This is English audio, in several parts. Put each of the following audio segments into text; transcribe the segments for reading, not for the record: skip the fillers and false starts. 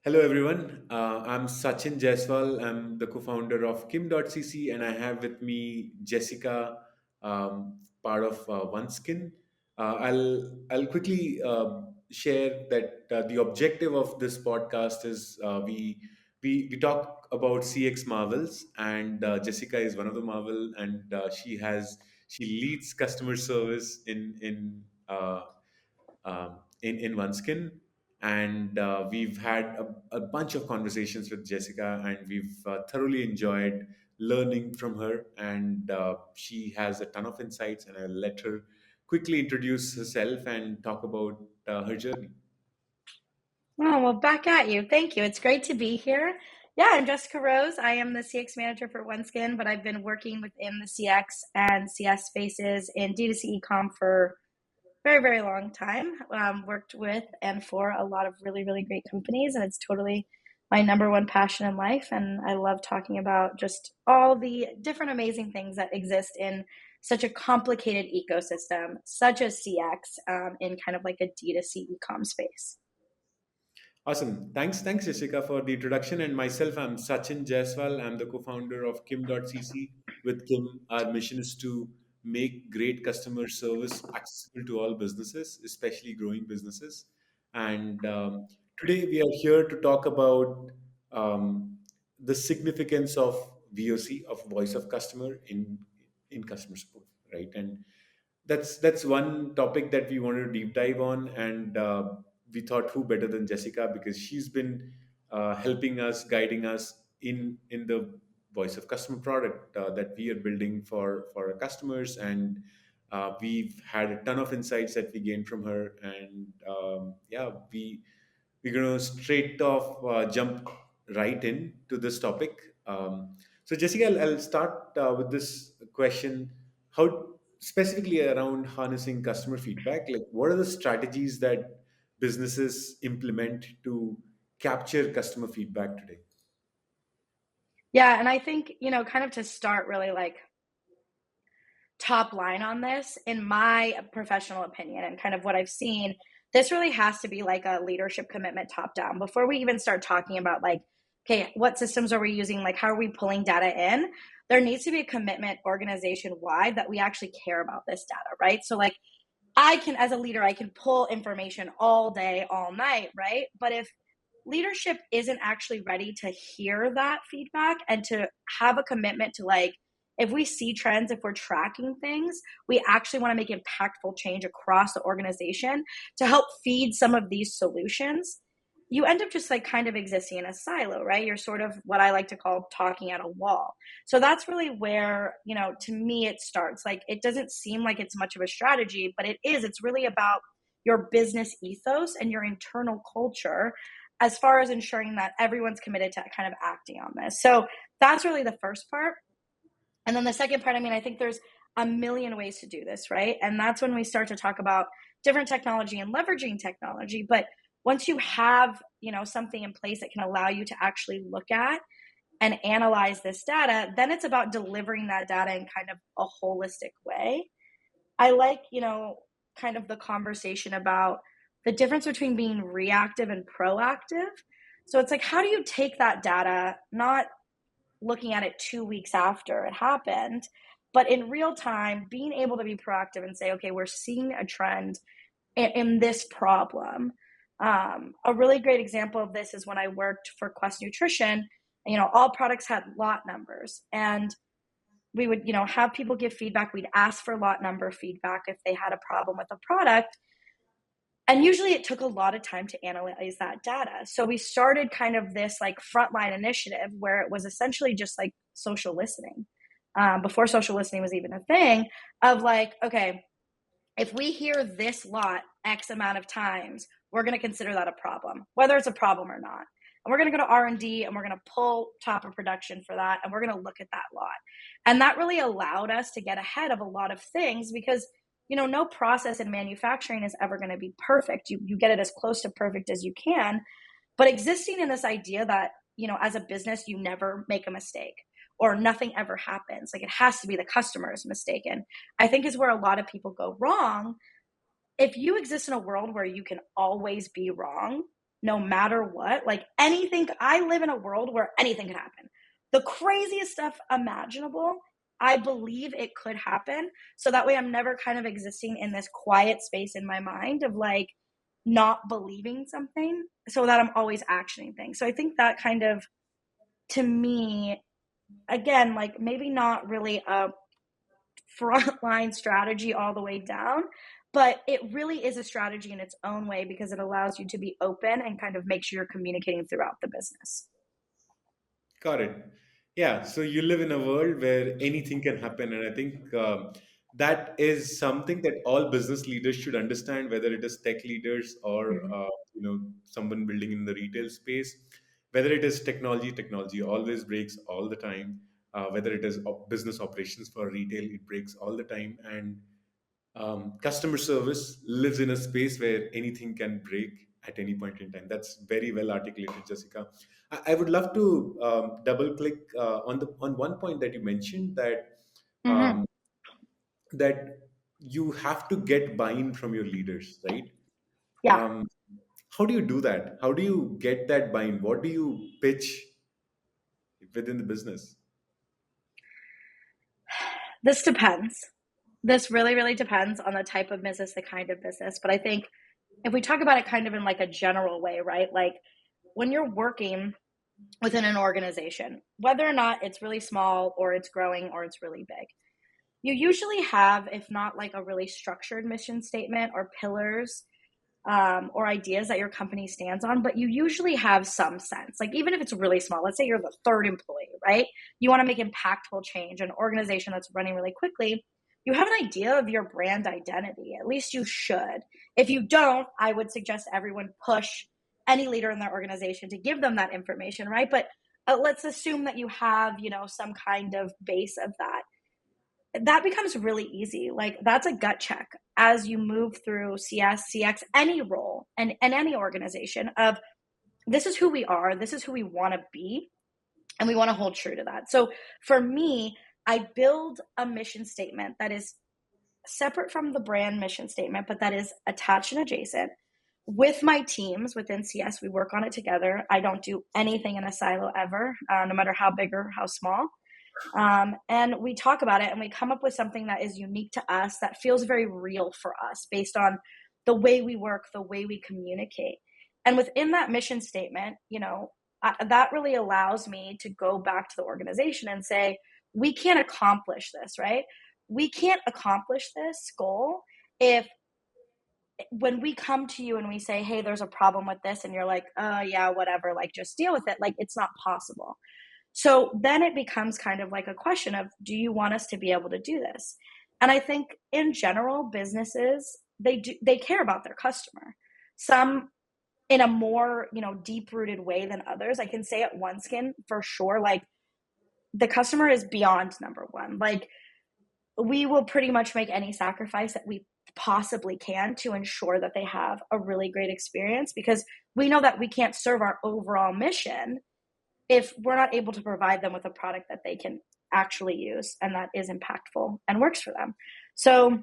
Hello, everyone. I'm Sachin Jaiswal. I'm the co-founder of Kim.cc, and I have with me Jessica, part of Oneskin. I'll quickly share that the objective of this podcast is we talk about CX marvels, and Jessica is one of the marvel, and she leads customer service in OneSkin, and we've had a bunch of conversations with Jessica, and we've thoroughly enjoyed learning from her. And she has a ton of insights, and I'll let her quickly introduce herself and talk about her journey. Oh, well, back at you. Thank you. It's great to be here. Yeah, I'm Jessica Rose. I am the CX manager for OneSkin, but I've been working within the CX and CS spaces in D2C ecom for a very, very long time. Worked with and for a lot of really, really great companies, and it's totally my number one passion in life. And I love talking about just all the different amazing things that exist in such a complicated ecosystem, such as CX, in kind of like a D2C ecom space. Awesome. Thanks, Jessica, for the introduction. And myself, I'm Sachin Jaiswal. I'm the co-founder of Kim.cc. With Kim, our mission is to make great customer service accessible to all businesses, especially growing businesses. And today we are here to talk about the significance of VOC, of voice of customer in customer support, right? And that's one topic that we wanted to deep dive on, and we thought who better than Jessica, because she's been helping us, guiding us in the voice of customer product that we are building for our customers. And we've had a ton of insights that we gained from her. And yeah, we're going to straight off jump right in to this topic. So, Jessica, I'll start with this question. How specifically around harnessing customer feedback, like what are the strategies that businesses implement to capture customer feedback today? Yeah, and I think, kind of to start really like top line on this, in my professional opinion and kind of what I've seen, this really has to be like a leadership commitment top down before we even start talking about like, okay, what systems are we using? Like, how are we pulling data in? There needs to be a commitment organization wide that we actually care about this data, right? So, like, I can, as a leader, I can pull information all day, all night, right? But if leadership isn't actually ready to hear that feedback and to have a commitment to like, if we see trends, if we're tracking things, we actually want to make impactful change across the organization to help feed some of these solutions. You end up just like kind of existing in a silo, right? You're sort of what I like to call talking at a wall. So that's really where, to me, it starts. Like, it doesn't seem like it's much of a strategy, but it is. It's really about your business ethos and your internal culture as far as ensuring that everyone's committed to kind of acting on this. So that's really the first part. And then the second part, I mean, I think there's a million ways to do this, right? And that's when we start to talk about different technology and leveraging technology. But once you have, something in place that can allow you to actually look at and analyze this data, then it's about delivering that data in kind of a holistic way. I like, kind of the conversation about the difference between being reactive and proactive. So it's like, how do you take that data, not looking at it 2 weeks after it happened, but in real time, being able to be proactive and say, okay, we're seeing a trend in this problem. A really great example of this is when I worked for Quest Nutrition. All products had lot numbers, and we would, have people give feedback. We'd ask for lot number feedback if they had a problem with a product. And usually it took a lot of time to analyze that data. So we started kind of this like frontline initiative where it was essentially just like social listening, before social listening was even a thing, of like, okay, if we hear this lot X amount of times, we're going to consider that a problem, whether it's a problem or not. And we're going to go to R&D and we're going to pull top of production for that. And we're going to look at that lot. And that really allowed us to get ahead of a lot of things because, no process in manufacturing is ever going to be perfect. You get it as close to perfect as you can. But existing in this idea that, as a business, you never make a mistake or nothing ever happens. Like, it has to be the customer's mistaken, I think is where a lot of people go wrong. If you exist in a world where you can always be wrong, no matter what. Like anything, I live in a world where anything can happen. The craziest stuff imaginable, I believe it could happen. So that way I'm never kind of existing in this quiet space in my mind of like not believing something, so that I'm always actioning things. So I think that kind of, to me, again, like maybe not really a frontline strategy all the way down, but it really is a strategy in its own way because it allows you to be open and kind of make sure you're communicating throughout the business. Got it. Yeah. So you live in a world where anything can happen, and I think that is something that all business leaders should understand, whether it is tech leaders or Mhm. someone building in the retail space. Whether it is technology, technology always breaks all the time. Whether it is business operations for retail, it breaks all the time, and customer service lives in a space where anything can break at any point in time. That's very well articulated, Jessica. I would love to double click on one point that you mentioned, Mhm. um, that you have to get buy-in from your leaders, right? Yeah. Um, how do you do that? How do you get that buy-in? What do you pitch within the business? This depends. This really, really depends on the type of business, the kind of business. But I think if we talk about it kind of in like a general way, right? Like when you're working within an organization, whether or not it's really small or it's growing or it's really big, you usually have, if not like a really structured mission statement or pillars, or ideas that your company stands on, but you usually have some sense. Like, even if it's really small, let's say you're the third employee, right? You want to make impactful change, an organization that's running really quickly. You have an idea of your brand identity. At least you should. If you don't, I would suggest everyone push any leader in their organization to give them that information, right? But let's assume that you have, some kind of base of that. That becomes really easy. Like, that's a gut check as you move through CS, CX, any role and any organization of, this is who we are, this is who we want to be, and we want to hold true to that. So for me, I build a mission statement that is separate from the brand mission statement, but that is attached and adjacent. With my teams within CS, we work on it together. I don't do anything in a silo ever, no matter how big or how small. And we talk about it and we come up with something that is unique to us, that feels very real for us based on the way we work, the way we communicate. And within that mission statement, that really allows me to go back to the organization and say, we can't accomplish this, right? We can't accomplish this goal if, when we come to you and we say, hey, there's a problem with this, and you're like, yeah, whatever, like just deal with it. Like, it's not possible. So then it becomes kind of like a question of, do you want us to be able to do this? And I think in general, businesses, they care about their customer. Some in a more, deep rooted way than others. I can say at Oneskin for sure, like the customer is beyond number one. Like, we will pretty much make any sacrifice that we possibly can to ensure that they have a really great experience, because we know that we can't serve our overall mission if we're not able to provide them with a product that they can actually use and that is impactful and works for them. So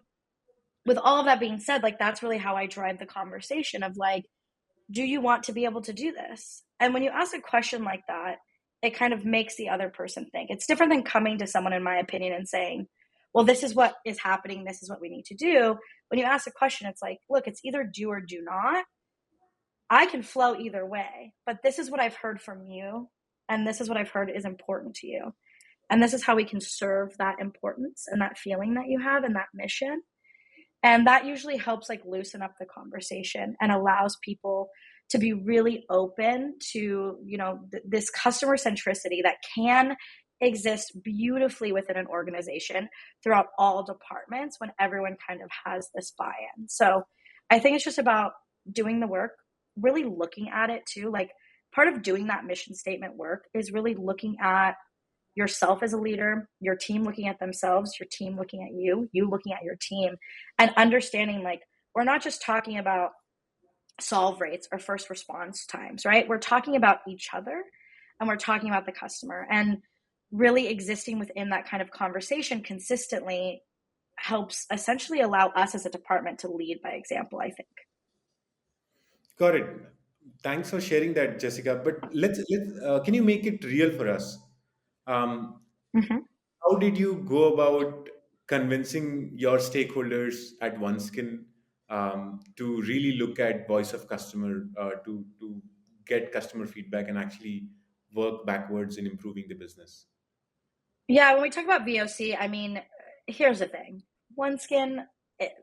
with all of that being said, like, that's really how I drive the conversation of like, do you want to be able to do this? And when you ask a question like that, it kind of makes the other person think. It's different than coming to someone, in my opinion, and saying, well, this is what is happening, this is what we need to do. When you ask a question, it's like, look, it's either do or do not. I can flow either way, but this is what I've heard from you, and this is what I've heard is important to you. And this is how we can serve that importance and that feeling that you have and that mission. And that usually helps like loosen up the conversation and allows people to be really open to, this customer centricity that can exist beautifully within an organization throughout all departments when everyone kind of has this buy-in. So I think it's just about doing the work, really looking at it too. Like, part of doing that mission statement work is really looking at yourself as a leader, your team looking at themselves, your team looking at you looking at your team, and understanding like, we're not just talking about solve rates or first response times, right? We're talking about each other and we're talking about the customer, and really existing within that kind of conversation consistently helps essentially allow us as a department to lead by example, I think. Got it. Thanks for sharing that, Jessica. But let's can you make it real for us? Um, Mhm. how did you go about convincing your stakeholders at OneSkin to really look at voice of customer to get customer feedback and actually work backwards in improving the business? Yeah, when we talk about VOC, I mean, here's the thing. OneSkin,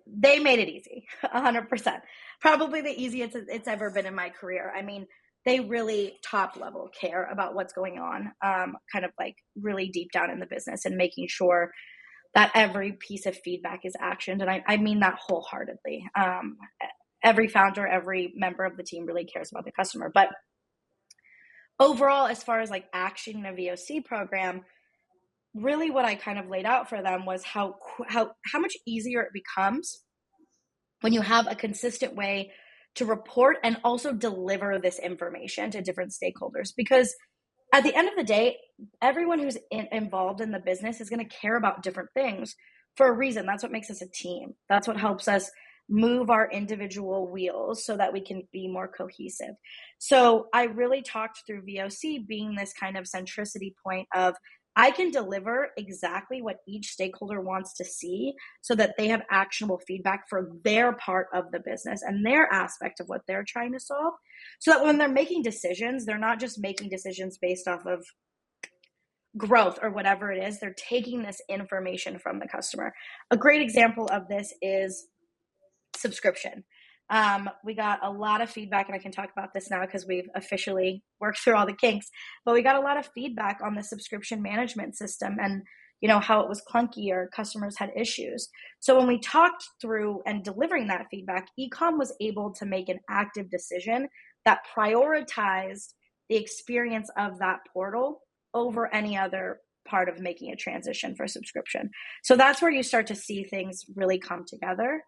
they made it easy, 100%. Probably the easiest it's ever been in my career. I mean, they really top level care about what's going on, kind of like really deep down in the business and making sure that every piece of feedback is actioned. And I mean that wholeheartedly. Every founder, every member of the team really cares about the customer. But overall, as far as like actioning a VOC program, really what I kind of laid out for them was how much easier it becomes when you have a consistent way to report and also deliver this information to different stakeholders, because at the end of the day, everyone who's involved in the business is going to care about different things for a reason. That's what makes us a team. That's what helps us move our individual wheels so that we can be more cohesive. So I really talked through VOC being this kind of centricity point of I can deliver exactly what each stakeholder wants to see so that they have actionable feedback for their part of the business and their aspect of what they're trying to solve, so that when they're making decisions, they're not just making decisions based off of growth or whatever it is. They're taking this information from the customer. A great example of this is subscription. We got a lot of feedback, and I can talk about this now because we've officially worked through all the kinks, but we got a lot of feedback on the subscription management system and how it was clunky or customers had issues. So when we talked through and delivering that feedback, ecom was able to make an active decision that prioritized the experience of that portal over any other part of making a transition for subscription. So that's where you start to see things really come together.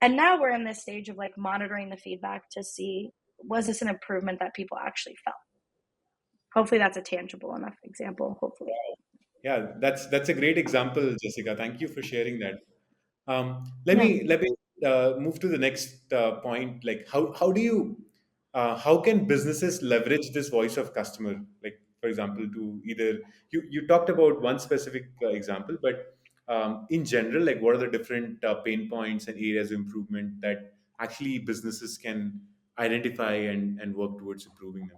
And now we're in this stage of like monitoring the feedback to see, was this an improvement that people actually felt? Hopefully that's a tangible enough example. Hopefully. Yeah, that's a great example, Jessica. Thank you for sharing that. Yeah. Let me move to the next point. Like, how do you how can businesses leverage this voice of customer? Like, for example, to either you talked about one specific example, but in general, like, what are the different pain points and areas of improvement that actually businesses can identify and work towards improving them?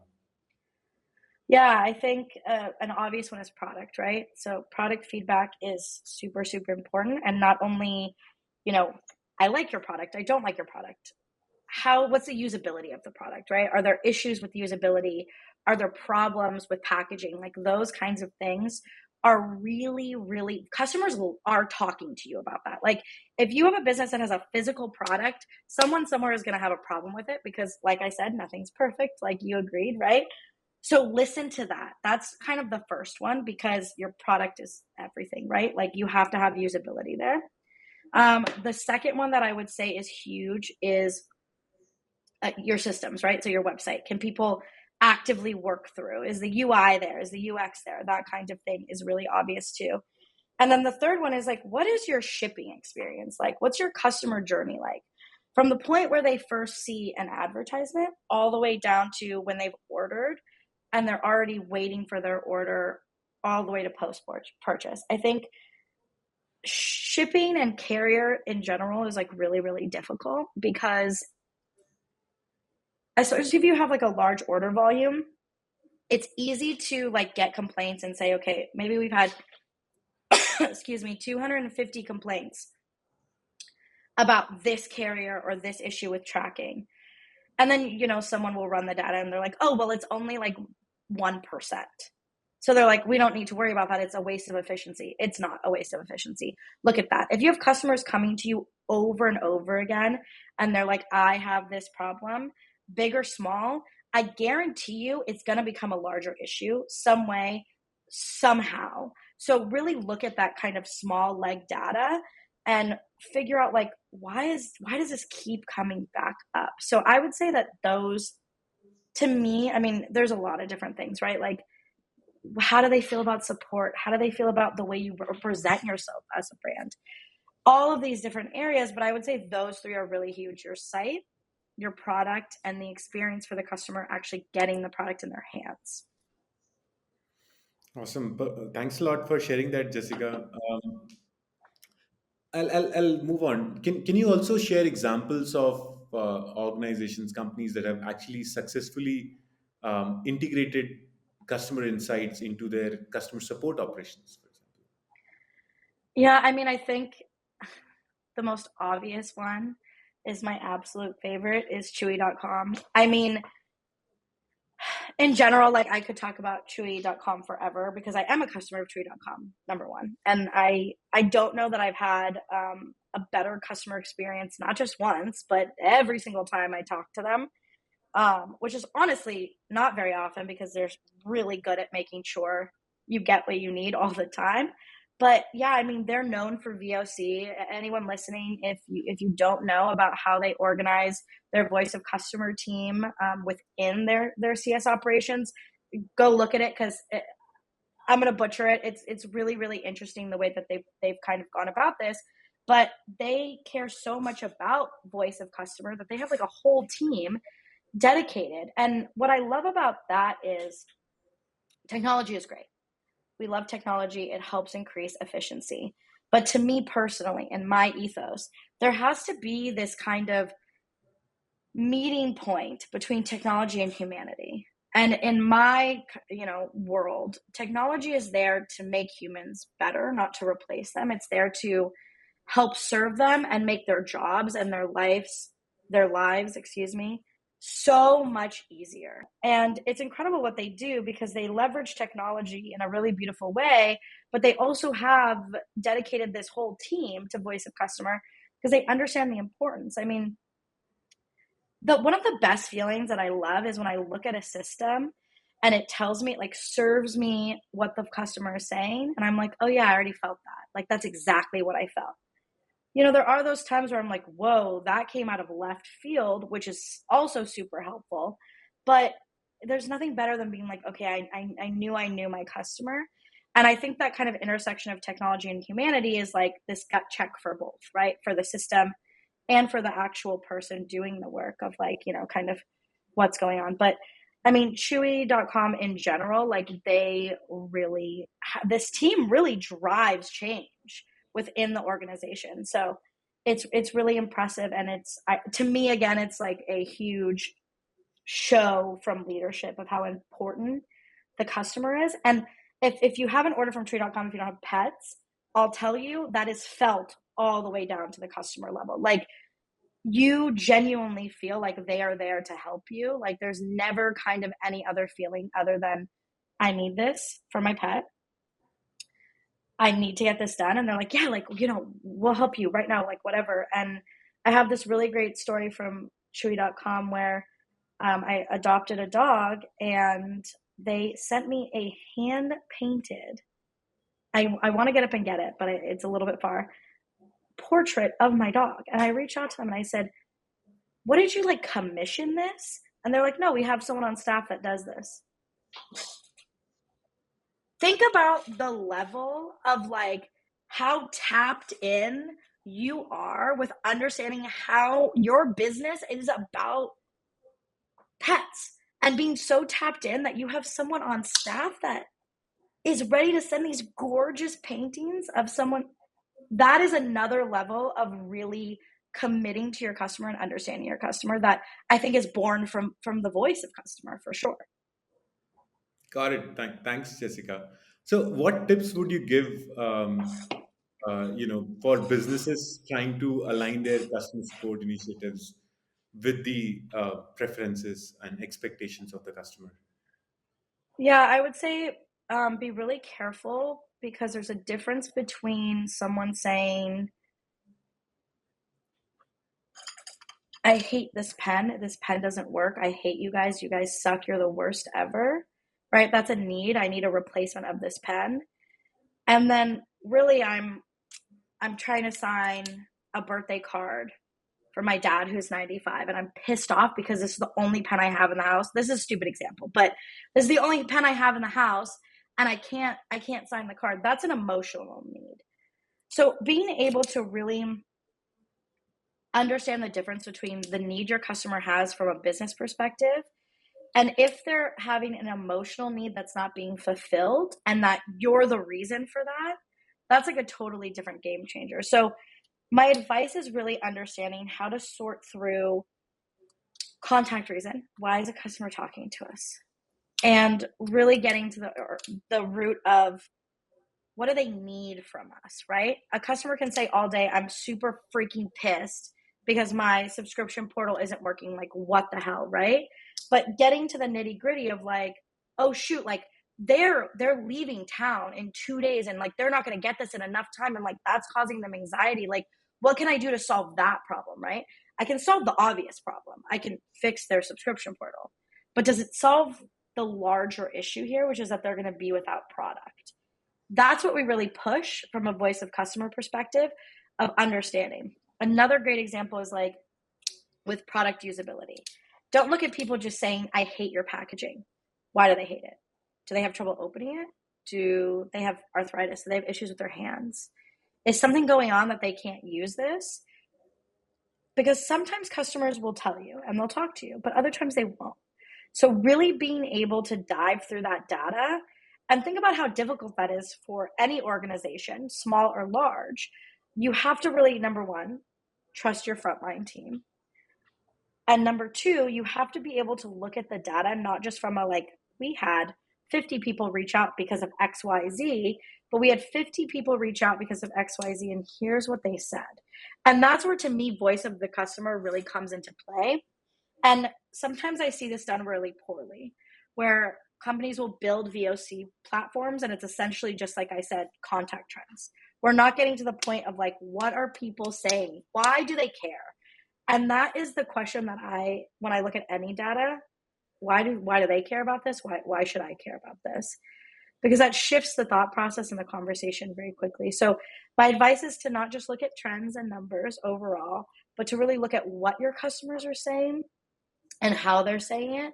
Yeah, I think an obvious one is product, right? So product feedback is super, super important. And not only, you know, I like your product, I don't like your product. What's the usability of the product, right? Are there issues with usability? Are there problems with packaging? Like those kinds of things are really, really, customers are talking to you about that. Like if you have a business that has a physical product, someone somewhere is going to have a problem with it because, like I said, nothing's perfect. Like you agreed, right? So listen to that. That's kind of the first one because your product is everything, right? Like you have to have usability there. The second one that I would say is huge is your systems, right? So your website. Can people actively work through? Is the UI there? Is the UX there? That kind of thing is really obvious too. And then the third one is like, what is your shipping experience like? What's your customer journey like? From the point where they first see an advertisement all the way down to when they've ordered and they're already waiting for their order all the way to post purchase. I think shipping and carrier in general is like really, really difficult because especially if you have like a large order volume, it's easy to like get complaints and say, okay, maybe we've had, excuse me, 250 complaints about this carrier or this issue with tracking. And then, someone will run the data and they're like, oh, well, it's only like 1%. So they're like, we don't need to worry about that. It's a waste of efficiency. It's not a waste of efficiency. Look at that. If you have customers coming to you over and over again, and they're like, I have this problem, big or small, I guarantee you it's going to become a larger issue some way, somehow. So really look at that kind of small leg data and figure out like, why does this keep coming back up? So I would say that those, to me, I mean, there's a lot of different things, right? Like, how do they feel about support? How do they feel about the way you represent yourself as a brand? All of these different areas, but I would say those three are really huge. Your site, your product and the experience for the customer actually getting the product in their hands. Awesome. Thanks a lot for sharing that, Jessica. I'll move on. Can you also share examples of organizations, companies that have actually successfully integrated customer insights into their customer support operations, for example? Yeah, I mean, I think the most obvious one is my absolute favorite is Chewy.com. I mean, in general, like I could talk about Chewy.com forever because I am a customer of Chewy.com, number one. And I don't know that I've had a better customer experience, not just once, but every single time I talk to them, which is honestly not very often because they're really good at making sure you get what you need all the time. But yeah, I mean, they're known for VOC. Anyone listening, if you don't know about how they organize their voice of customer team within their CS operations, go look at it because I'm going to butcher it. It's really really interesting the way that they've kind of gone about this. But they care so much about voice of customer that they have like a whole team dedicated. And what I love about that is technology is great. We love technology. It helps increase efficiency. But to me personally, in my ethos, there has to be this kind of meeting point between technology and humanity. And in my, world, technology is there to make humans better, not to replace them. It's there to help serve them and make their jobs and their lives, so much easier. And it's incredible what they do because they leverage technology in a really beautiful way, but they also have dedicated this whole team to voice of customer because they understand the importance. I mean, one of the best feelings that I love is when I look at a system and it tells me, like, serves me what the customer is saying, and I'm like, oh yeah, I already felt that. Like, that's exactly what I felt. There are those times where I'm like, whoa, that came out of left field, which is also super helpful. But there's nothing better than being like, okay, I knew my customer. And I think that kind of intersection of technology and humanity is like this gut check for both, right? For the system and for the actual person doing the work of like, kind of what's going on. But I mean, Chewy.com in general, like this team really drives change within the organization. So it's really impressive. And to me, again, it's like a huge show from leadership of how important the customer is. And if you haven't ordered from Chewy.com, if you don't have pets, I'll tell you that is felt all the way down to the customer level. Like, you genuinely feel like they are there to help you. Like, there's never kind of any other feeling other than, I need this for my pet. I need to get this done. And they're like, yeah, like, we'll help you right now, like whatever. And I have this really great story from Chewy.com where I adopted a dog and they sent me a hand painted, I want to get up and get it, but it's a little bit far, portrait of my dog. And I reached out to them and I said, what did you like commission this? And they're like, no, we have someone on staff that does this. Think about the level of like how tapped in you are with understanding how your business is about pets and being so tapped in that you have someone on staff that is ready to send these gorgeous paintings of someone. That is another level of really committing to your customer and understanding your customer that I think is born from the voice of customer for sure. Got it. Thanks, Jessica. So, what tips would you give, for businesses trying to align their customer support initiatives with the preferences and expectations of the customer? Yeah, I would say be really careful because there's a difference between someone saying, I hate this pen. This pen doesn't work. I hate you guys. You guys suck. You're the worst ever. Right? That's a need. I need a replacement of this pen. And then really I'm trying to sign a birthday card for my dad who's 95 and I'm pissed off because this is the only pen I have in the house. This is a stupid example, but this is the only pen I have in the house and I can't sign the card. That's an emotional need. So being able to really understand the difference between the need your customer has from a business perspective, and if they're having an emotional need that's not being fulfilled and that you're the reason for that, that's like a totally different game changer. So my advice is really understanding how to sort through contact reason. Why is a customer talking to us? And really getting to the root of what do they need from us, right? A customer can say all day, I'm super freaking pissed because my subscription portal isn't working. Like, what the hell, right? But getting to the nitty gritty of like, oh shoot, like they're leaving town in 2 days and like they're not going to get this in enough time, and like that's causing them anxiety. Like, what can I do to solve that problem, right? I can solve the obvious problem. I can fix their subscription portal. But does it solve the larger issue here, which is that they're going to be without product? That's what we really push from a voice of customer perspective of understanding. Another great example is like with product usability. Don't look at people just saying, I hate your packaging. Why do they hate it? Do they have trouble opening it? Do they have arthritis? Do they have issues with their hands? Is something going on that they can't use this? Because sometimes customers will tell you and they'll talk to you, but other times they won't. So really being able to dive through that data and think about how difficult that is for any organization, small or large. You have to really, number one, trust your frontline team. And number two, you have to be able to look at the data, not just from a like, we had 50 people reach out because of XYZ, but we had 50 people reach out because of XYZ, and here's what they said. And that's where, to me, voice of the customer really comes into play. And sometimes I see this done really poorly, where companies will build VOC platforms and it's essentially just like I said, contact trends. We're not getting to the point of like, what are people saying? Why do they care? And that is the question that when I look at any data, why do they care about this? Why should I care about this? Because that shifts the thought process and the conversation very quickly. So my advice is to not just look at trends and numbers overall, but to really look at what your customers are saying and how they're saying it.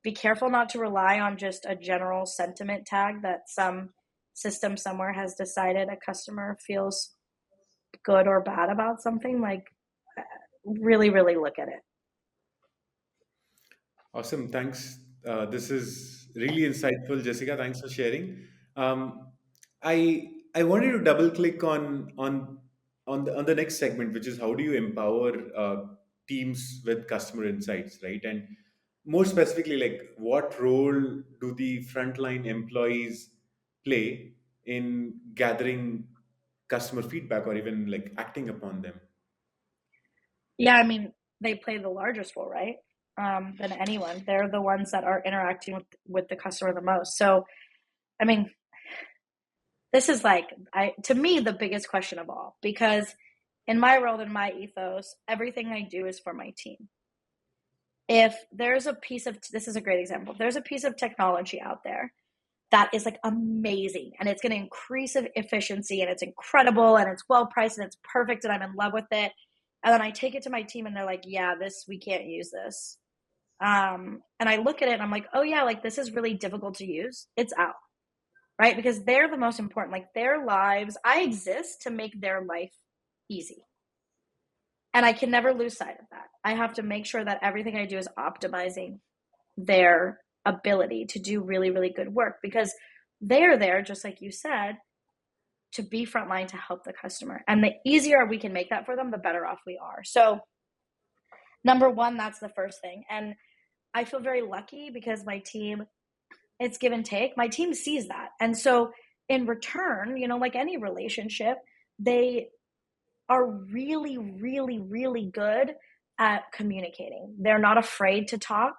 Be careful not to rely on just a general sentiment tag that some system somewhere has decided a customer feels good or bad about something. Like, really, really look at it. Awesome. Thanks. This is really insightful, Jessica. Thanks for sharing. Um, I wanted to double click on the next segment, which is how do you empower teams with customer insights, right? And more specifically, like what role do the frontline employees play in gathering customer feedback or even like acting upon them? Yeah, I mean, they play the largest role, right? Than anyone. They're the ones that are interacting with the customer the most. So, I mean, this is like, to me, the biggest question of all, because in my world, in my ethos, everything I do is for my team. If there's a piece of, this is a great example, if there's a piece of technology out there that is like amazing and it's going to increase efficiency and it's incredible and it's well priced and it's perfect and I'm in love with it, and then I take it to my team and they're like, yeah, we can't use this. And I look at it and I'm like, oh yeah, like this is really difficult to use. It's out, right? Because they're the most important, like their lives, I exist to make their life easy. And I can never lose sight of that. I have to make sure that everything I do is optimizing their ability to do really, really good work, because they're there, just like you said, to be frontline to help the customer. And the easier we can make that for them, the better off we are. So, number one, that's the first thing. And I feel very lucky because my team, it's give and take. My team sees that. And so, in return, like any relationship, they are really, really, really good at communicating. They're not afraid to talk.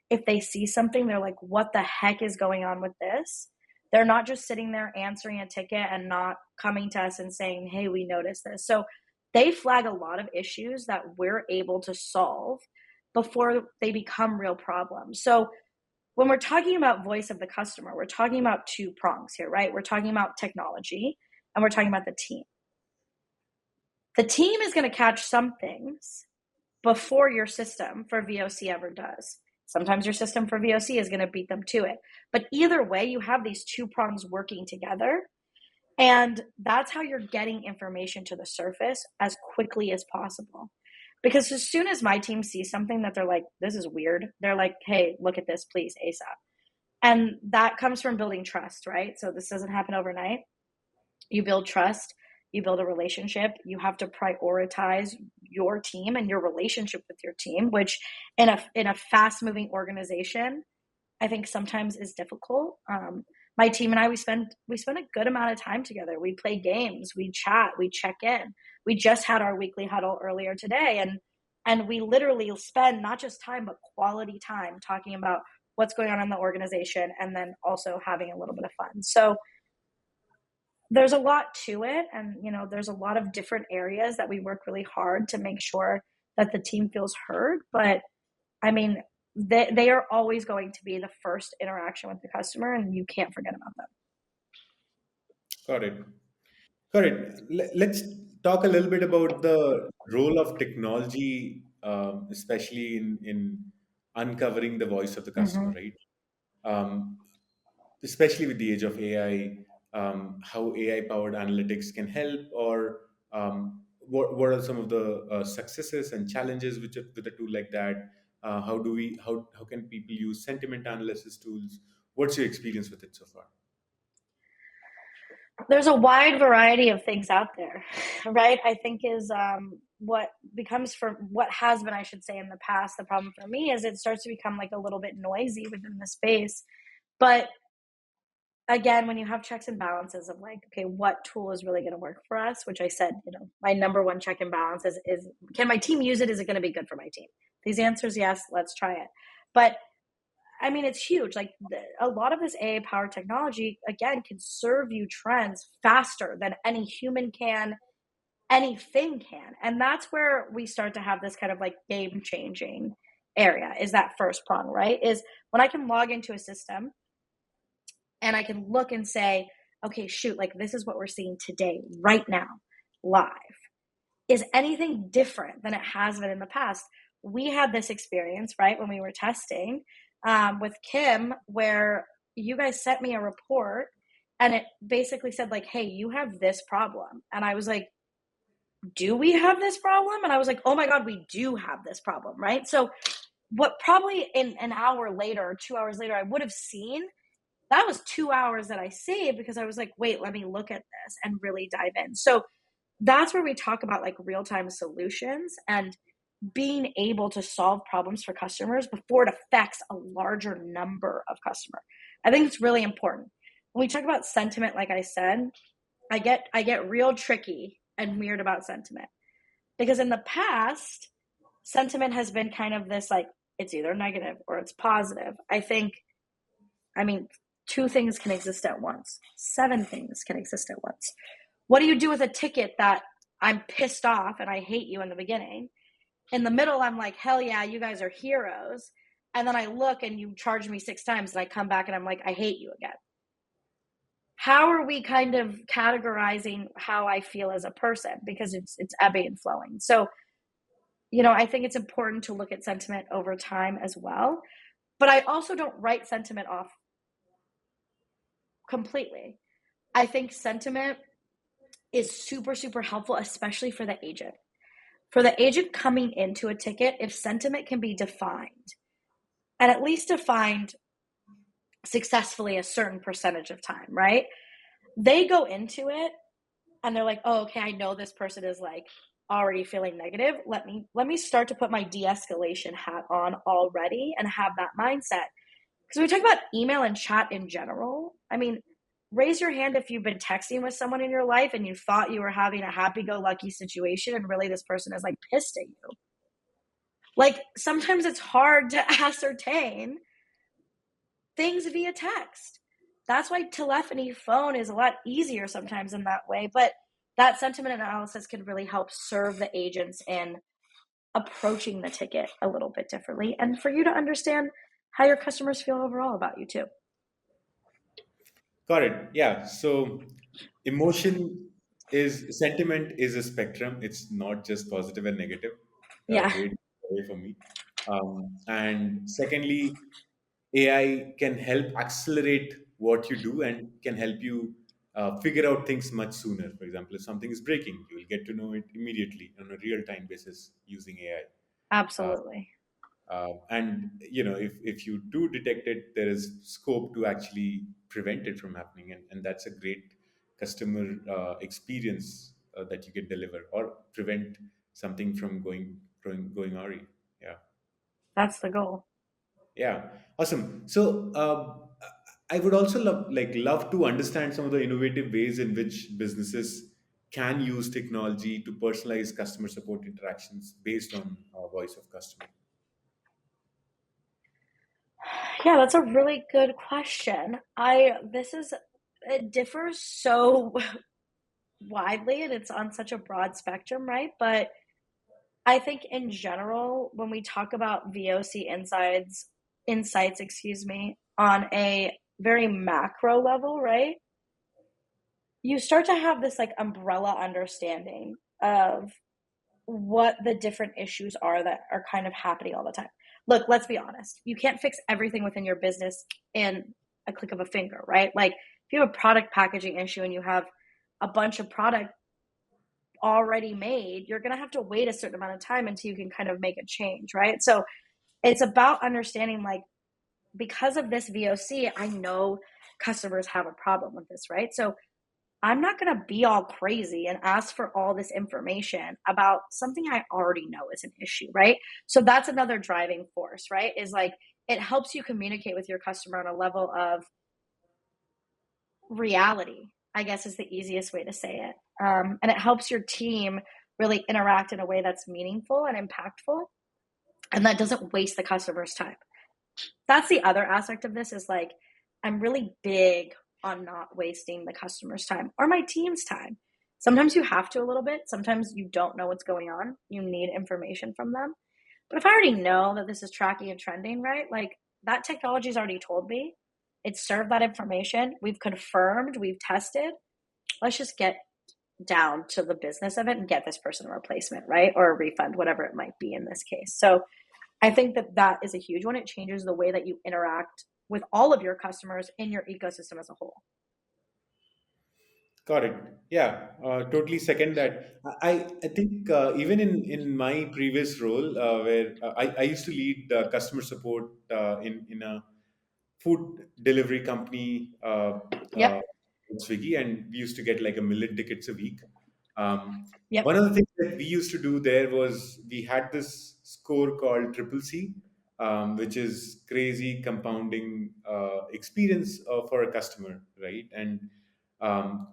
If they see something, they're like, what the heck is going on with this? They're not just sitting there answering a ticket and not coming to us and saying, hey, we noticed this. So they flag a lot of issues that we're able to solve before they become real problems. So when we're talking about voice of the customer, we're talking about two prongs here, right? We're talking about technology and we're talking about the team. The team is going to catch some things before your system for VOC ever does. Sometimes your system for VOC is going to beat them to it. But either way, you have these two prongs working together. And that's how you're getting information to the surface as quickly as possible. Because as soon as my team sees something that they're like, this is weird, they're like, hey, look at this, please, ASAP. And that comes from building trust, right? So this doesn't happen overnight. You build trust, you build a relationship, you have to prioritize your team and your relationship with your team, which in a fast moving organization, I think sometimes is difficult. My team and I, we spend a good amount of time together. We play games, we chat, we check in. We just had our weekly huddle earlier today, and we literally spend not just time but quality time talking about what's going on in the organization, and then also having a little bit of fun. So there's a lot to it, and there's a lot of different areas that we work really hard to make sure that the team feels heard. But I mean, they are always going to be the first interaction with the customer, and you can't forget about them. Got it. Got it. Let's talk a little bit about the role of technology, especially in uncovering the voice of the customer, Mm-hmm. right? Um, Especially with the age of AI, how AI powered analytics can help, or what are some of the successes and challenges with a tool like that? How can people use sentiment analysis tools? What's your experience with it so far? There's a wide variety of things out there, right? I think is what becomes for what has been, I should say, in the past. The problem for me is it starts to become like a little bit noisy within the space. But again, when you have checks and balances of like, okay, what tool is really going to work for us? Which I said, my number one check and balance is can my team use it? Is it going to be good for my team? These answers, yes, let's try it. But I mean, it's huge. Like a lot of this AI powered technology, again, can serve you trends faster than any human can, anything can. And that's where we start to have this kind of like game changing area is that first prong, right? Is when I can log into a system and I can look and say, okay, shoot, like this is what we're seeing today, right now, live. Is anything different than it has been in the past? We had this experience, right, when we were testing with Kim, where you guys sent me a report and it basically said, like, hey, you have this problem. And I was like, do we have this problem? And I was like, oh my God, we do have this problem, right? So, what probably in an hour later, 2 hours later, I would have seen that was 2 hours that I saved because I was like, wait, let me look at this and really dive in. So that's where we talk about like real time solutions and being able to solve problems for customers before it affects a larger number of customers. I think it's really important. When we talk about sentiment, like I said, I get real tricky and weird about sentiment because in the past, sentiment has been kind of this like it's either negative or it's positive. I mean, two things can exist at once. Seven things can exist at once. What do you do with a ticket that I'm pissed off and I hate you in the beginning? In the middle, I'm like, hell yeah, you guys are heroes. And then I look and you charge me 6 times and I come back and I'm like, I hate you again. How are we kind of categorizing how I feel as a person? Because it's ebbing and flowing. So, I think it's important to look at sentiment over time as well. But I also don't write sentiment off completely. I think sentiment is super, super helpful, especially for the agent. For the agent coming into a ticket, if sentiment can be defined, and at least defined successfully a certain percentage of time, right? They go into it and they're like, oh, okay, I know this person is like already feeling negative. Let me start to put my de-escalation hat on already and have that mindset. Because we talk about email and chat in general. I mean, raise your hand if you've been texting with someone in your life and you thought you were having a happy-go-lucky situation and really this person is like pissed at you. Like sometimes it's hard to ascertain things via text. That's why telephony phone is a lot easier sometimes in that way. But that sentiment analysis can really help serve the agents in approaching the ticket a little bit differently and for you to understand how your customers feel overall about you too. Got it. Yeah. So emotion is sentiment is a spectrum. It's not just positive and negative. Yeah. Great way for me. And secondly, AI can help accelerate what you do and can help you figure out things much sooner. For example, if something is breaking, you will get to know it immediately on a real time basis using AI. Absolutely. And if you do detect it, there is scope to actually prevent it from happening, and that's a great customer experience that you can deliver or prevent something from going awry. Yeah. That's the goal. Yeah, awesome. So I would also love to understand some of the innovative ways in which businesses can use technology to personalize customer support interactions based on voice of customer. Yeah, that's a really good question. It differs so widely and it's on such a broad spectrum, right? But I think in general, when we talk about VOC insights, excuse me, on a very macro level, right? You start to have this like umbrella understanding of what the different issues are that are kind of happening all the time. Look, let's be honest. You can't fix everything within your business in a click of a finger, right? Like if you have a product packaging issue and you have a bunch of product already made, you're going to have to wait a certain amount of time until you can kind of make a change, right? So it's about understanding like because of this VOC, I know customers have a problem with this, right? So I'm not going to be all crazy and ask for all this information about something I already know is an issue, right? So that's another driving force, right? Is like it helps you communicate with your customer on a level of reality, I guess is the easiest way to say it. And it helps your team really interact in a way that's meaningful and impactful and that doesn't waste the customer's time. That's the other aspect of this is like I'm really big on not wasting the customer's time or my team's time. Sometimes you have to a little bit. Sometimes you don't know what's going on. You need information from them. But if I already know that this is tracking and trending, right? Like that technology's already told me. It's served that information. We've confirmed, we've tested. Let's just get down to the business of it and get this person a replacement, right? Or a refund, whatever it might be in this case. So I think that that is a huge one. It changes the way that you interact with all of your customers in your ecosystem as a whole. Got it. Yeah, totally second that. I think even in my previous role, where I used to lead customer support in a food delivery company, Yep. Swiggy, and we used to get like 1 million tickets a week. One Yep. of the things that we used to do there was we had this score called Triple C, which is crazy compounding experience for a customer, right? And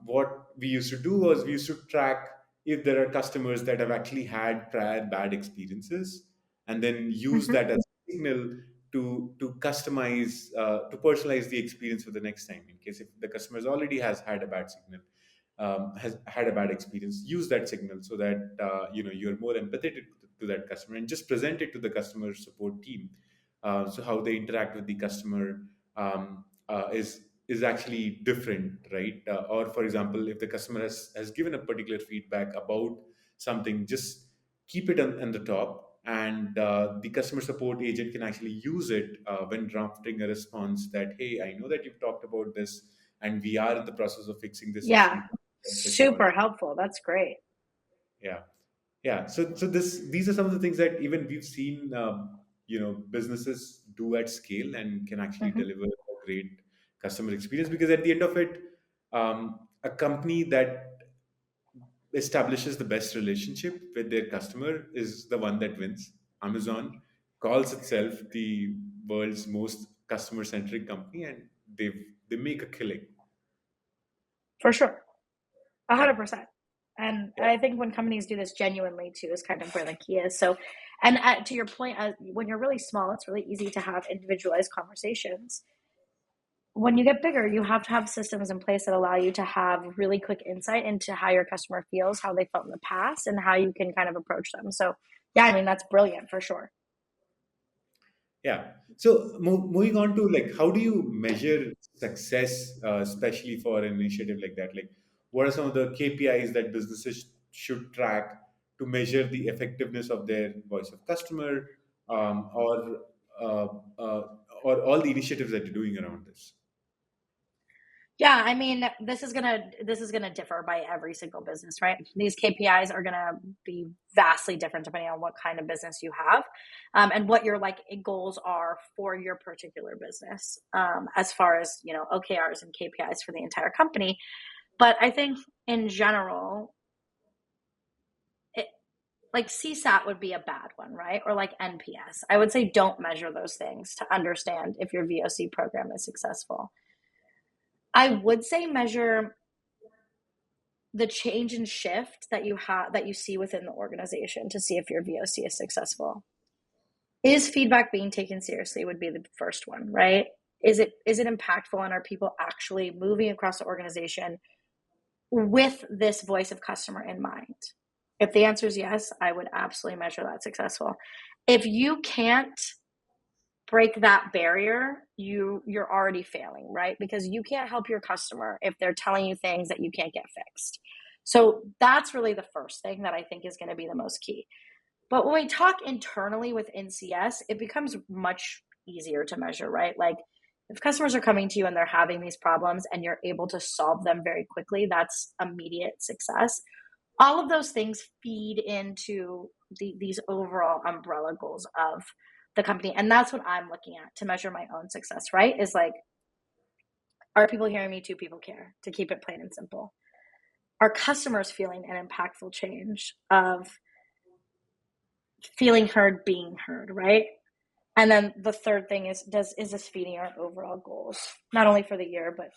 what we used to do was we used to track if there are customers that have actually had prior bad experiences, and then use Mm-hmm. that as a signal to customize to personalize the experience for the next time. In case if the customer already has had a bad signal, has had a bad experience, use that signal so that you're more empathetic to that customer, and just present it to the customer support team. So how they interact with the customer is actually different, right? Or for example, if the customer has given a particular feedback about something, just keep it on the top, and the customer support agent can actually use it when drafting a response that, hey, I know that you've talked about this, and we are in the process of fixing this issue. Yeah. Etc. Super helpful. That's great. Yeah, yeah. So these are some of the things that even we've seen, businesses do at scale and can actually Mm-hmm. deliver a great customer experience. Because at the end of it, a company that establishes the best relationship with their customer is the one that wins. Amazon calls itself the world's most customer centric company, and they make a killing. For sure. Yeah. 100%. And Yeah. I think when companies do this genuinely too is kind of where the key is. So, to your point, when you're really small, it's really easy to have individualized conversations. When you get bigger, you have to have systems in place that allow you to have really quick insight into how your customer feels, how they felt in the past, and how you can kind of approach them. So, yeah, I mean, that's brilliant for sure. Yeah. So moving on to like, how do you measure success, especially for an initiative like that? Like, what are some of the KPIs that businesses should track to measure the effectiveness of their voice of customer, uh, uh, or all the initiatives that you're doing around this? Yeah, I mean, this is gonna differ by every single business, right? These KPIs are gonna be vastly different depending on what kind of business you have, and what your like goals are for your particular business, as far as OKRs and KPIs for the entire company. But I think in general, it, like CSAT would be a bad one, right? Or like NPS. I would say don't measure those things to understand if your VOC program is successful. I would say measure the change and shift that you see within the organization to see if your VOC is successful. Is feedback being taken seriously would be the first one, right? Is it impactful, and are people actually moving across the organization with this voice of customer in mind? If the answer is yes, I would absolutely measure that successful. If you can't break that barrier, you're already failing, right? Because you can't help your customer if they're telling you things that you can't get fixed. So that's really the first thing that I think is going to be the most key. But when we talk internally with NCS, it becomes much easier to measure, right? Like if customers are coming to you and they're having these problems and you're able to solve them very quickly, that's immediate success. All of those things feed into these overall umbrella goals of the company. And that's what I'm looking at to measure my own success, right? Is like, are people hearing me? Do people care? To keep it plain and simple. Are customers feeling an impactful change of feeling heard, being heard, right? And then the third thing is this feeding our overall goals, not only for the year, but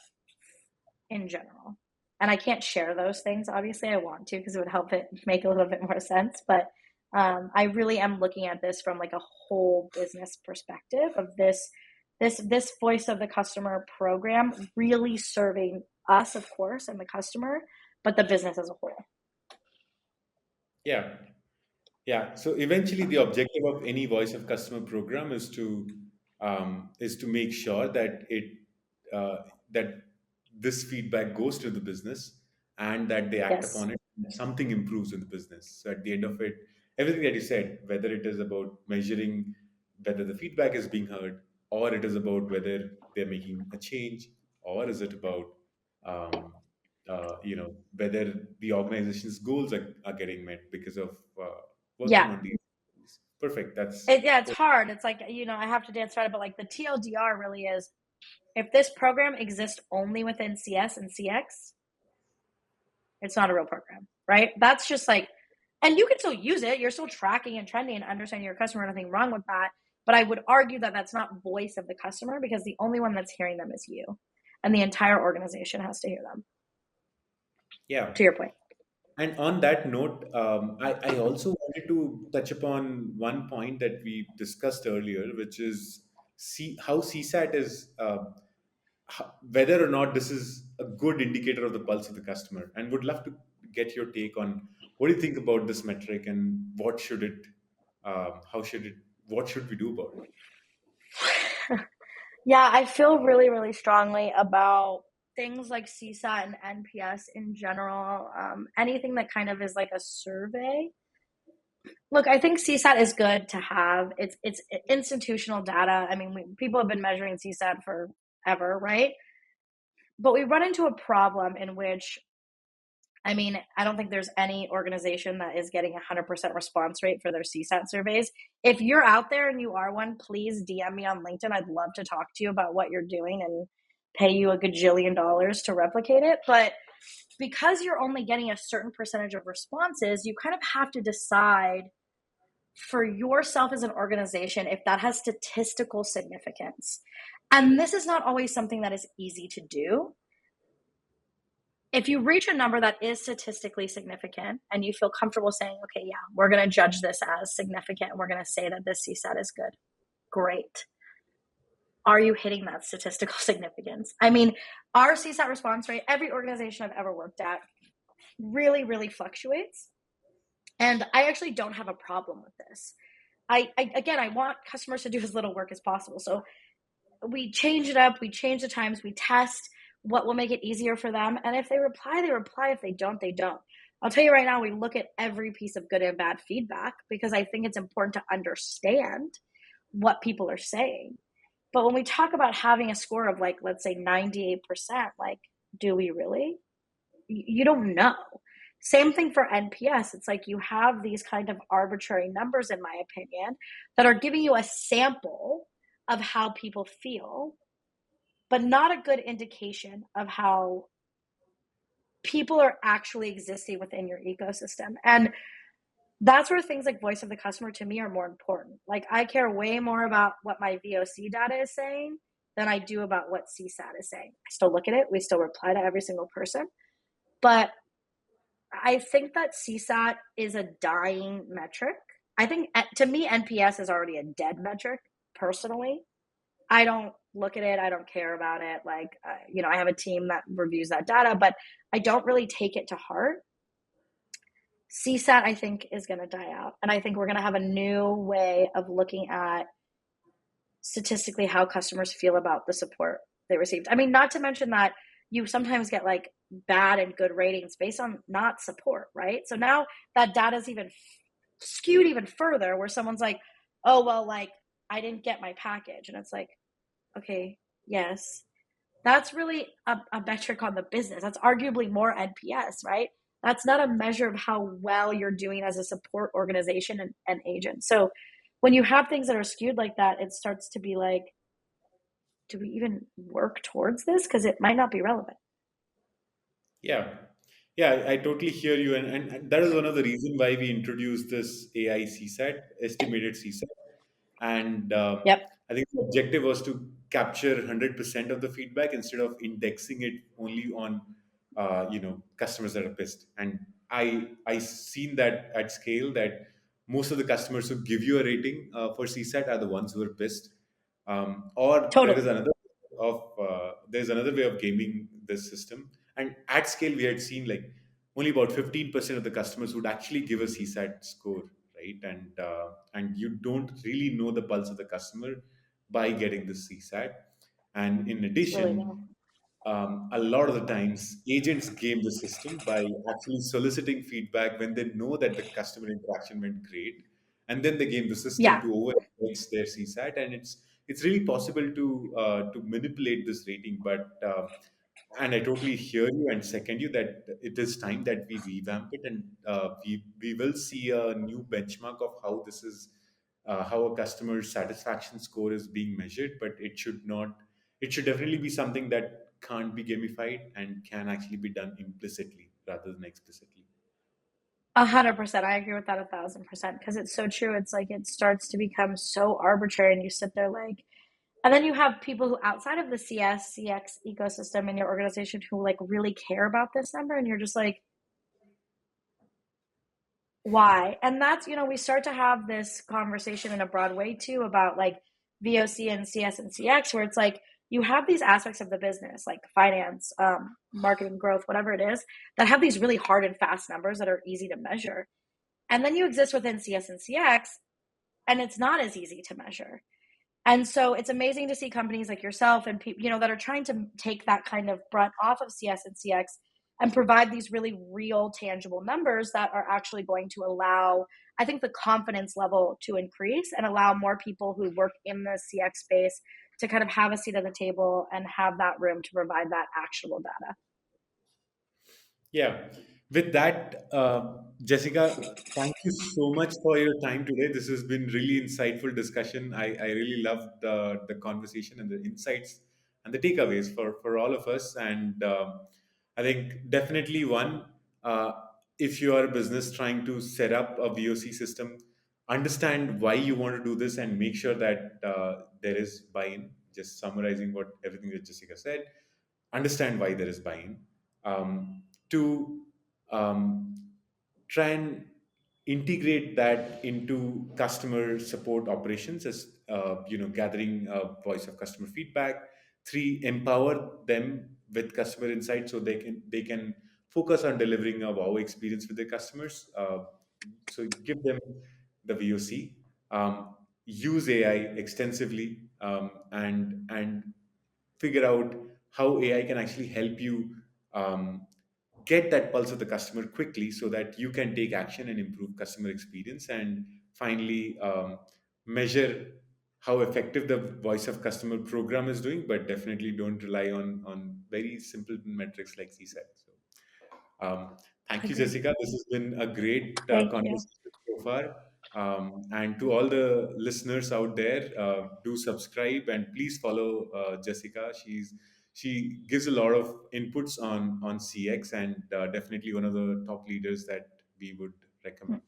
in general? And I can't share those things. Obviously, I want to because it would help it make a little bit more sense. But I really am looking at this from like a whole business perspective of this voice of the customer program really serving us, of course, and the customer, but the business as a whole. Yeah. Yeah. So eventually, the objective of any voice of customer program is to make sure that that this feedback goes to the business and that they act Yes. upon it. And something improves in the business. So at the end of it, everything that you said, whether it is about measuring whether the feedback is being heard, or it is about whether they're making a change, or is it about um, whether the organization's goals are getting met because of working Yeah. on these things. Perfect. Yeah, it's hard. It's like, I have to dance right, but like the TLDR really is, if this program exists only within CS and CX, it's not a real program, right? That's just like, and you can still use it. You're still tracking and trending and understanding your customer. Nothing wrong with that. But I would argue that that's not voice of the customer, because the only one that's hearing them is you, and the entire organization has to hear them. Yeah. To your point. And on that note, I also wanted to touch upon one point that we discussed earlier, which is how CSAT is, whether or not this is a good indicator of the pulse of the customer. And would love to get your take on what do you think about this metric and how should it, what should we do about it? Yeah, I feel really, really strongly about things like CSAT and NPS in general. Anything that kind of is like a survey. Look, I think CSAT is good to have. It's institutional data. I mean, people have been measuring CSAT forever, right? But we run into a problem in which, I mean, I don't think there's any organization that is getting 100% response rate for their CSAT surveys. If you're out there and you are one, please DM me on LinkedIn. I'd love to talk to you about what you're doing and pay you a gajillion dollars to replicate it. But because you're only getting a certain percentage of responses, you kind of have to decide for yourself as an organization if that has statistical significance. And this is not always something that is easy to do. If you reach a number that is statistically significant and you feel comfortable saying, okay, yeah, we're going to judge this as significant and we're going to say that this CSAT is good, great. Are you hitting that statistical significance? I mean, our CSAT response rate, every organization I've ever worked at, really, really fluctuates. And I actually don't have a problem with this. Again, I want customers to do as little work as possible. So we change it up, we change the times, we test what will make it easier for them. And if they reply, they reply. If they don't, they don't. I'll tell you right now, we look at every piece of good and bad feedback because I think it's important to understand what people are saying. But when we talk about having a score of like, let's say 98%, like, do we really? You don't know. Same thing for NPS. It's like you have these kind of arbitrary numbers, in my opinion, that are giving you a sample of how people feel, but not a good indication of how people are actually existing within your ecosystem. And that's where things like voice of the customer to me are more important. Like I care way more about what my VOC data is saying than I do about what CSAT is saying. I still look at it. We still reply to every single person. But I think that CSAT is a dying metric. I think to me, NPS is already a dead metric personally. I don't look at it. I don't care about it. Like, I have a team that reviews that data, but I don't really take it to heart. CSAT, I think, is going to die out. And I think we're going to have a new way of looking at statistically how customers feel about the support they received. I mean, not to mention that you sometimes get like bad and good ratings based on not support, right? So now that data is even skewed even further where someone's like, oh, well, like, I didn't get my package. And it's like, okay, yes, that's really a metric on the business. That's arguably more NPS, right? That's not a measure of how well you're doing as a support organization and agent. So when you have things that are skewed like that, it starts to be like, do we even work towards this? Because it might not be relevant. Yeah, yeah, I totally hear you, and that is one of the reason why we introduced this AI CSAT, estimated CSAT, and Yep, I think the objective was to capture 100% of the feedback instead of indexing it only on customers that are pissed. And I seen that at scale that most of the customers who give you a rating for CSAT are the ones who are pissed. Or there is totally. another way of gaming this system. And at scale, we had seen like only about 15% of the customers would actually give a CSAT score, right? And you don't really know the pulse of the customer by getting the CSAT. And in It's really addition, low. a lot of the times agents game the system by actually soliciting feedback when they know that the customer interaction went great, and then they game the system Yeah, to over their CSAT, and it's really possible to manipulate this rating. But and I totally hear you and second you that it is time that we revamp it, and we will see a new benchmark of how this is how a customer satisfaction score is being measured. But it should not. It should definitely be something that can't be gamified and can actually be done implicitly rather than explicitly. 100%. I agree with that 1,000% because it's so true. It's like it starts to become so arbitrary, and you sit there like, and then you have people who outside of the CS, CX ecosystem in your organization who like really care about this number, and you're just like, why? And that's, we start to have this conversation in a broad way too about like VOC and CS and CX, where it's like you have these aspects of the business, like finance, marketing, growth, whatever it is, that have these really hard and fast numbers that are easy to measure. And then you exist within CS and CX, and it's not as easy to measure. And so it's amazing to see companies like yourself and people, that are trying to take that kind of brunt off of CS and CX and provide these really real, tangible numbers that are actually going to allow, I think, the confidence level to increase and allow more people who work in the CX space to kind of have a seat at the table and have that room to provide that actionable data. Yeah. With that, Jessica, thank you so much for your time today. This has been really insightful discussion. I really loved the conversation and the insights and the takeaways for all of us. And I think definitely one, uh, if you are a business trying to set up a VOC system, understand why you want to do this and make sure that there is buy-in. Just summarizing what everything that Jessica said, understand why there is buy-in. To try and integrate that into customer support operations, as gathering voice of customer feedback. Three, empower them with customer insight so they can focus on delivering a wow experience with their customers. So give them the VOC. Use AI extensively, and figure out how AI can actually help you get that pulse of the customer quickly so that you can take action and improve customer experience. And finally, measure how effective the voice of customer program is doing, but definitely don't rely on very simple metrics like he said. So thank you, Agreed. Jessica. This has been a great Thank you. conversation so far. And to all the listeners out there, do subscribe and please follow Jessica. She gives a lot of inputs on CX, and definitely one of the top leaders that we would recommend.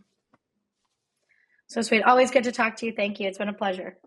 So sweet. Always good to talk to you. Thank you. It's been a pleasure.